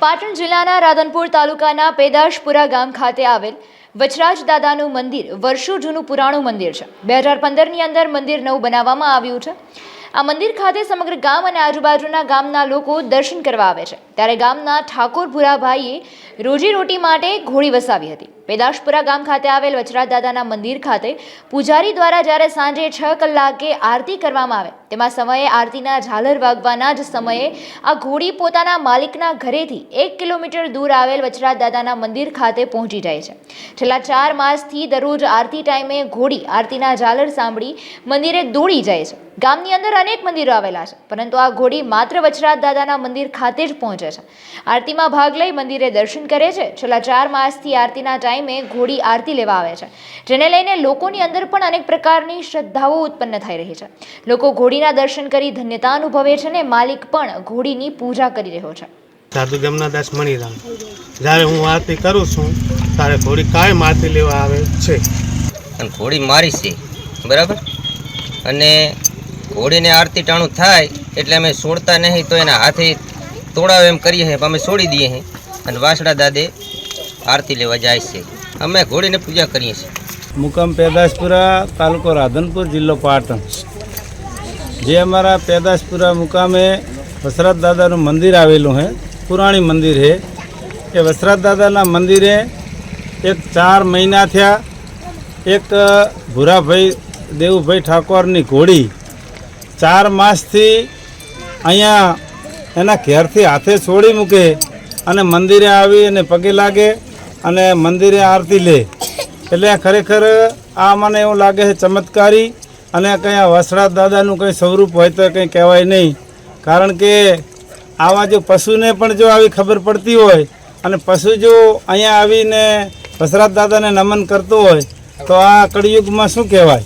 પાટણ જિલ્લાના રાધનપુર તાલુકાના પેદાશપુરા ગામ ખાતે આવેલ વચરાજ દાદાનું મંદિર વર્ષો જૂનું પુરાણું મંદિર છે। 2015ની અંદર મંદિર નવું બનાવવામાં આવ્યું છે। આ મંદિર ખાતે સમગ્ર ગામ અને આજુબાજુના ગામના લોકો દર્શન કરવા આવે છે। ત્યારે ગામના ઠાકોર ભુરાભાઈએ રોજીરોટી માટે ઘોડી વસાવી હતી। પેદાશપુરા ગામ ખાતે આવેલ વચરાજ દાદાના મંદિર ખાતે પૂજારી દ્વારા જ્યારે સાંજે 6 કલાકે આરતી કરવામાં આવે તેમાં સમયે આરતીના ઝાલર વાગવાના જ સમયે આ ઘોડી પોતાના માલિકના ઘરેથી 1 કિલોમીટર દૂર આવેલ વચરાજ દાદાના મંદિર ખાતે પહોંચી જાય છે। છેલ્લા 4 માસથી દરરોજ આરતી ટાઈમે ઘોડી આરતીના ઝાલર સાંભળી મંદિરે દોડી જાય છે। ગામની અંદર અનેક મંદિરો આવેલા છે, પરંતુ આ ઘોડી માત્ર વચરાજ દાદાના મંદિર ખાતે જ પહોંચે છે। આરતીમાં ભાગ લઈ મંદિરે દર્શન કરે છે। છેલ્લા 4 માસથી આરતીના ટાઈમે ઘોડી આરતી લેવા આવે છે, જેને લઈને લોકોની અંદર પણ અનેક પ્રકારની શ્રદ્ધાઓ ઉત્પન્ન થઈ રહી છે। લોકો ઘોડીના દર્શન કરી ધન્યતા અનુભવે છે અને માલિક પણ ઘોડીની પૂજા કરી રહ્યો છે। સાધુ જમનાદાસ મણીરામ, જ્યારે હું આરતી કરું છું ત્યારે ઘોડી કાયમ આરતી લેવા આવે છે અને ઘોડી મારી છે, બરાબર। અને ઘોડીને આરતી ટાણું થાય એટલે અમે છોડતા નહીં, તો એના હાથે તોડાવે એમ કરીએ છીએ, અમે છોડી દઈએ છીએ અને વાસડા દાદે આરતી લેવા જાય છે। અમે ઘોડીને પૂજા કરીએ છીએ। મુકામ પેદાશપુરા, તાલુકો રાધનપુર, જિલ્લો પાટણ। જે અમારા પેદાશપુરા મુકામે વચરાજ દાદાનું મંदिर આવેલું है, पुराणी मंदिर है। ये वचराज दादाना मंदिरे एक 4 महीना थया एक भूराभाई देवभाई ठाकोरनी घोड़ी 4 मासथी अहींया एना घेरथी हाथे छोड़ी मूके अने मंदिरे आवी अने पगे लागे अने मंदिरे आरती ले। एटले खरेखर आ मने एवुं लागे है चमत्कारी अने कहीं वचराज दादानुं कहीं स्वरूप होय तो कहीं कहेवाय नहीं, कारण के आवा जो पशु ने पण जो आवी खबर पड़ती होय अने पशु जो अहींया आवीने वचराज दादा ने नमन करतो होय तो आ कलियुग में शुं कहेवाय।